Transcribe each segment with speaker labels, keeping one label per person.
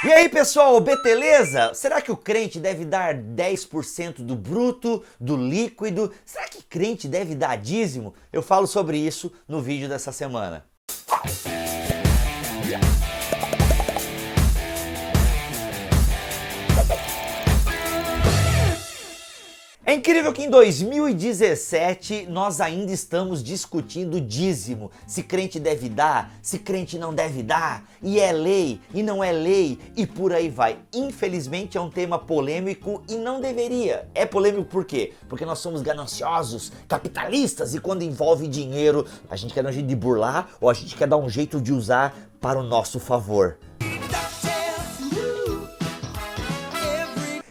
Speaker 1: E aí pessoal, beleza? Será que o crente deve dar 10% do bruto, do líquido? Será que crente deve dar dízimo? Eu falo sobre isso no vídeo dessa semana. É incrível que em 2017 nós ainda estamos discutindo dízimo, se crente deve dar, se crente não deve dar, e é lei, e não é lei, e por aí vai. Infelizmente é um tema polêmico e não deveria. É polêmico por quê? Porque nós somos gananciosos, capitalistas, e quando envolve dinheiro, a gente quer dar um jeito de burlar ou a gente quer dar um jeito de usar para o nosso favor.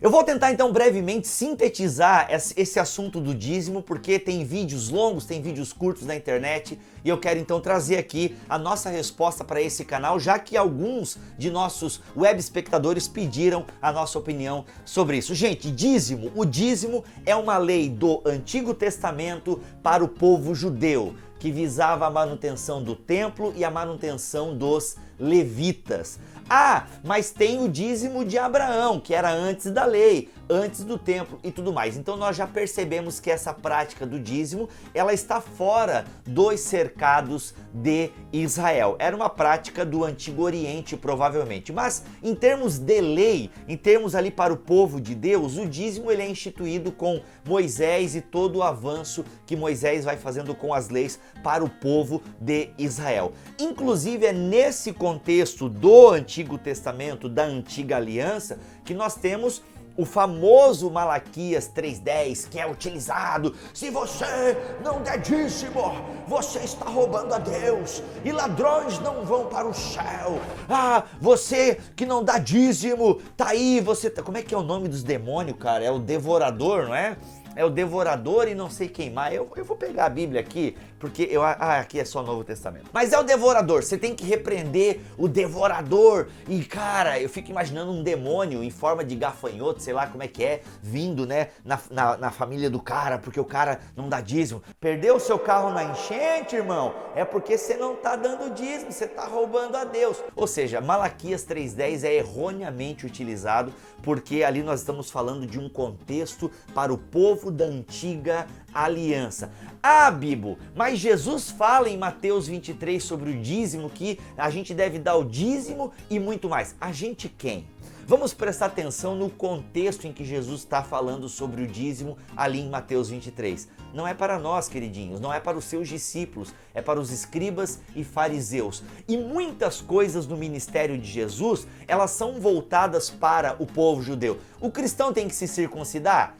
Speaker 1: Eu vou tentar então brevemente sintetizar esse assunto do dízimo, porque tem vídeos longos, tem vídeos curtos na internet, e eu quero então trazer aqui a nossa resposta para esse canal, já que alguns de nossos web espectadores pediram a nossa opinião sobre isso. Gente, o dízimo é uma lei do Antigo Testamento para o povo judeu, que visava a manutenção do templo e a manutenção dos levitas. Ah, mas tem o dízimo de Abraão, que era antes da lei, antes do templo e tudo mais. Então nós já percebemos que essa prática do dízimo, ela está fora dos cercados de Israel. Era uma prática do Antigo Oriente, provavelmente. Mas em termos de lei, em termos ali para o povo de Deus, o dízimo ele é instituído com Moisés e todo o avanço que Moisés vai fazendo com as leis para o povo de Israel. Inclusive é nesse contexto do Antigo Testamento, da Antiga Aliança, que nós temos o famoso Malaquias 3:10, que é utilizado: se você não der dízimo, você está roubando a Deus, e ladrões não vão para o céu. Ah, você que não dá dízimo, tá aí, como é que é o nome dos demônios, cara? É o devorador, não é? É o devorador e não sei quem mais. Eu vou pegar a Bíblia aqui, porque aqui é só o Novo Testamento. Mas é o devorador, você tem que repreender o devorador. E cara, eu fico imaginando um demônio em forma de gafanhoto, sei lá como é que é, vindo, né, na família do cara, porque o cara não dá dízimo. Perdeu o seu carro na enchente, irmão? É porque você não tá dando dízimo, você tá roubando a Deus. Ou seja, Malaquias 3:10 é erroneamente utilizado, porque ali nós estamos falando de um contexto para o povo da Antiga Aliança. Ah, Bibo, mas Jesus fala em Mateus 23 sobre o dízimo, que a gente deve dar o dízimo e muito mais. A gente quem? Vamos prestar atenção no contexto em que Jesus está falando sobre o dízimo ali em Mateus 23. Não é para nós, queridinhos, não é para os seus discípulos, é para os escribas e fariseus. E muitas coisas no ministério de Jesus, elas são voltadas para o povo judeu. O cristão tem que se circuncidar?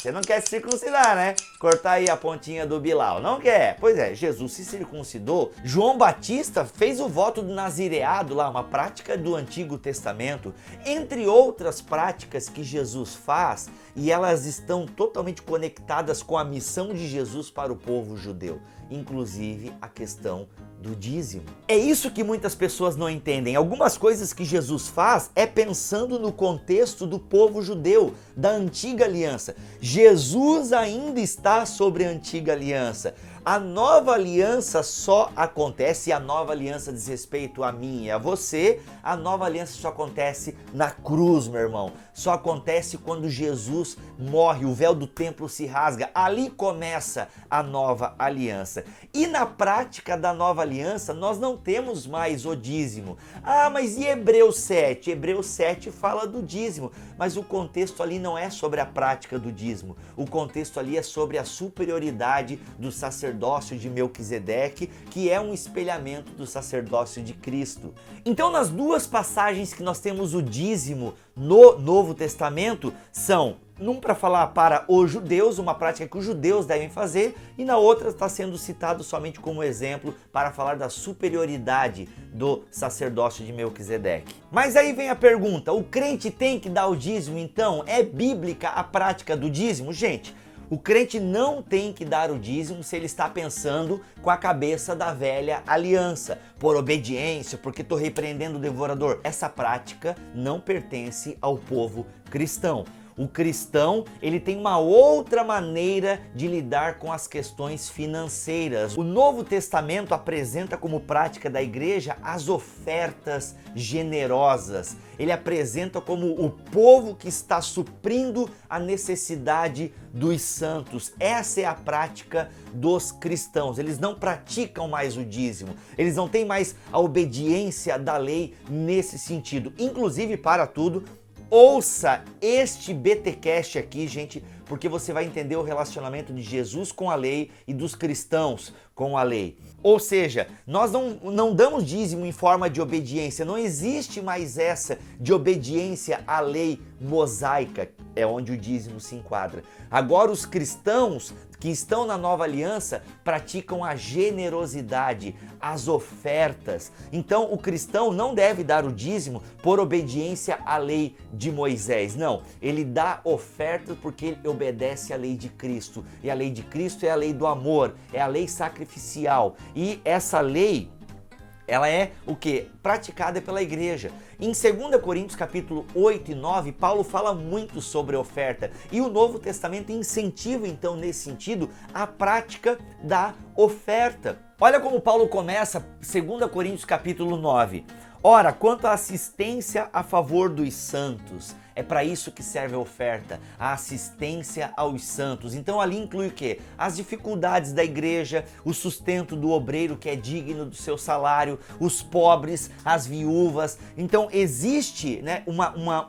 Speaker 1: Você não quer se circuncidar, né? Cortar aí a pontinha do Bilal, não quer? Pois é, Jesus se circuncidou. João Batista fez o voto do nazireado lá, uma prática do Antigo Testamento. Entre outras práticas que Jesus faz, e elas estão totalmente conectadas com a missão de Jesus para o povo judeu. Inclusive a questão do dízimo. É isso que muitas pessoas não entendem. Algumas coisas que Jesus faz é pensando no contexto do povo judeu, da Antiga Aliança. Jesus ainda está sobre a Antiga Aliança. A nova aliança só acontece, e a nova aliança diz respeito a mim e a você, a nova aliança só acontece na cruz, meu irmão. Só acontece quando Jesus morre, o véu do templo se rasga. Ali começa a nova aliança. E na prática da nova aliança, nós não temos mais o dízimo. Ah, mas e Hebreus 7? Hebreus 7 fala do dízimo, mas o contexto ali não é sobre a prática do dízimo. O contexto ali é sobre a superioridade do sacerdócio de Melquisedeque, que é um espelhamento do sacerdócio de Cristo. Então, nas duas passagens que nós temos o dízimo no Novo Testamento, são num para falar para os judeus, uma prática que os judeus devem fazer, e na outra está sendo citado somente como exemplo para falar da superioridade do sacerdócio de Melquisedeque. Mas aí vem a pergunta: o crente tem que dar o dízimo então? É bíblica a prática do dízimo? Gente, o crente não tem que dar o dízimo se ele está pensando com a cabeça da velha aliança, por obediência, porque estou repreendendo o devorador. Essa prática não pertence ao povo cristão. O cristão, ele tem uma outra maneira de lidar com as questões financeiras. O Novo Testamento apresenta como prática da igreja as ofertas generosas. Ele apresenta como o povo que está suprindo a necessidade dos santos. Essa é a prática dos cristãos. Eles não praticam mais o dízimo. Eles não têm mais a obediência da lei nesse sentido. Inclusive, para tudo, ouça este BTcast aqui, gente, porque você vai entender o relacionamento de Jesus com a lei e dos cristãos com a lei. Ou seja, nós não damos dízimo em forma de obediência, não existe mais essa de obediência à lei mosaica, é onde o dízimo se enquadra. Agora os cristãos que estão na nova aliança praticam a generosidade, as ofertas. Então o cristão não deve dar o dízimo por obediência à lei de Moisés, não. Ele dá ofertas porque ele obedece à lei de Cristo. E a lei de Cristo é a lei do amor, é a lei sacrificial. E essa lei, ela é o quê? Praticada pela igreja. Em 2 Coríntios capítulo 8 e 9, Paulo fala muito sobre oferta. E o Novo Testamento incentiva, então, nesse sentido, a prática da oferta. Olha como Paulo começa 2 Coríntios capítulo 9. Ora, quanto à assistência a favor dos santos, é para isso que serve a oferta, a assistência aos santos. Então ali inclui o quê? As dificuldades da igreja, o sustento do obreiro que é digno do seu salário, os pobres, as viúvas. Então existe, né,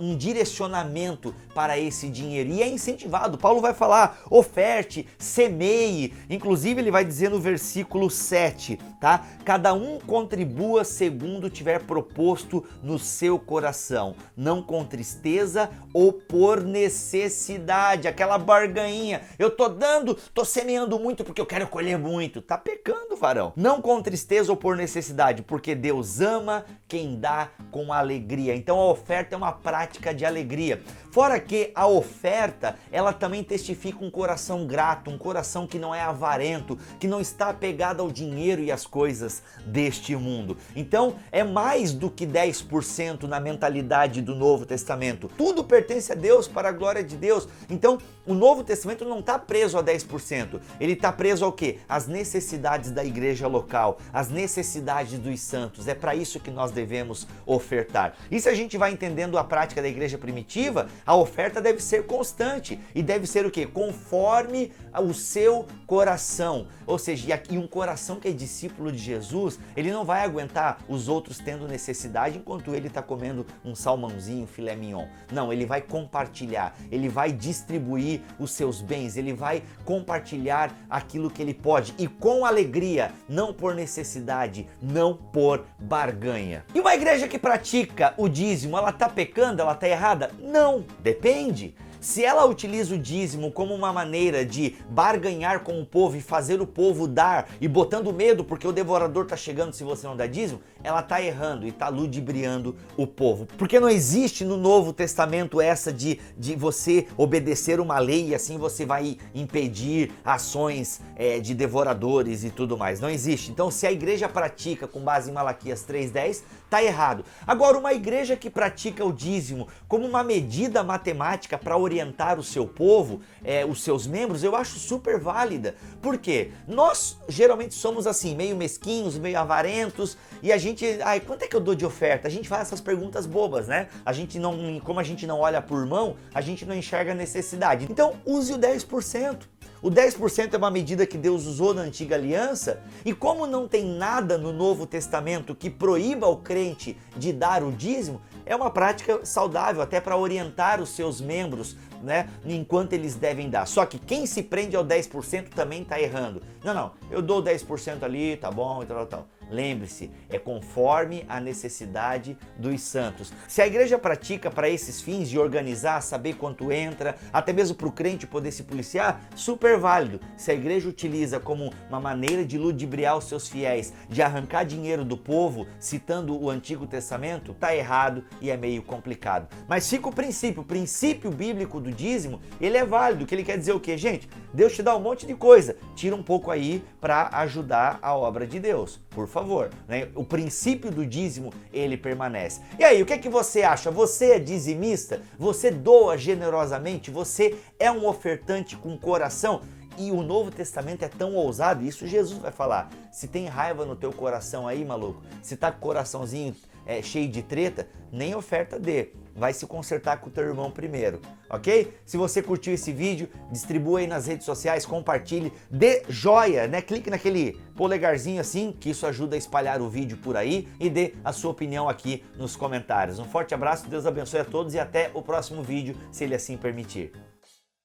Speaker 1: um direcionamento para esse dinheiro e é incentivado. Paulo vai falar, oferte, semeie. Inclusive ele vai dizer no versículo 7, tá? Cada um contribua segundo tiver proposto no seu coração, não com tristeza ou por necessidade, aquela barganhinha. Eu tô semeando muito porque eu quero colher muito. Tá pecando, varão. Não com tristeza ou por necessidade, porque Deus ama quem dá com alegria. Então a oferta é uma prática de alegria. Fora que a oferta, ela também testifica um coração grato, um coração que não é avarento, que não está apegado ao dinheiro e às coisas deste mundo. Então é mais do que 10% na mentalidade do Novo Testamento. Tudo pertence a Deus, para a glória de Deus. Então, o Novo Testamento não está preso a 10%. Ele está preso ao quê? Às necessidades da igreja local, às necessidades dos santos. É para isso que nós devemos ofertar. E se a gente vai entendendo a prática da igreja primitiva, a oferta deve ser constante e deve ser o quê? Conforme o seu coração. Ou seja, e um coração que é discípulo de Jesus, ele não vai aguentar os outros tendo necessidade enquanto ele está comendo um salmãozinho, filé mignon. Não, ele vai compartilhar, ele vai distribuir os seus bens, ele vai compartilhar aquilo que ele pode e com alegria, não por necessidade, não por barganha. E uma igreja que pratica o dízimo, ela está pecando, ela está errada? Não, depende. Se ela utiliza o dízimo como uma maneira de barganhar com o povo e fazer o povo dar e botando medo porque o devorador está chegando se você não dá dízimo, ela está errando e está ludibriando o povo. Porque não existe no Novo Testamento essa de você obedecer uma lei e assim você vai impedir ações de devoradores e tudo mais. Não existe. Então se a igreja pratica com base em Malaquias 3:10, está errado. Agora, uma igreja que pratica o dízimo como uma medida matemática para orientar o seu povo, os seus membros, eu acho super válida. Por quê? Nós geralmente somos assim, meio mesquinhos, meio avarentos, e a gente, quanto é que eu dou de oferta? A gente faz essas perguntas bobas, né? A gente não, como a gente não olha por mão, a gente não enxerga a necessidade. Então, use o 10%. O 10% é uma medida que Deus usou na antiga aliança, e como não tem nada no Novo Testamento que proíba o crente de dar o dízimo, é uma prática saudável até para orientar os seus membros, né, enquanto eles devem dar. Só que quem se prende ao 10% também está errando. Não, eu dou 10% ali, tá bom, e tal. Lembre-se, é conforme a necessidade dos santos. Se a igreja pratica para esses fins de organizar, saber quanto entra, até mesmo para o crente poder se policiar, super válido. Se a igreja utiliza como uma maneira de ludibriar os seus fiéis, de arrancar dinheiro do povo, citando o Antigo Testamento, tá errado e é meio complicado. Mas fica o princípio bíblico do dízimo, ele é válido, que ele quer dizer o quê, gente? Deus te dá um monte de coisa, tira um pouco aí para ajudar a obra de Deus. por favor, né? O princípio do dízimo, ele permanece. E aí, o que é que você acha? Você é dizimista? Você doa generosamente? Você é um ofertante com coração? E o Novo Testamento é tão ousado, isso Jesus vai falar. Se tem raiva no teu coração aí, maluco, se tá com o coraçãozinho cheio de treta, nem oferta dê. Vai se consertar com o teu irmão primeiro, ok? Se você curtiu esse vídeo, distribua aí nas redes sociais, compartilhe, dê joia, né? Clique naquele polegarzinho assim, que isso ajuda a espalhar o vídeo por aí, e dê a sua opinião aqui nos comentários. Um forte abraço, Deus abençoe a todos e até o próximo vídeo, se ele assim permitir.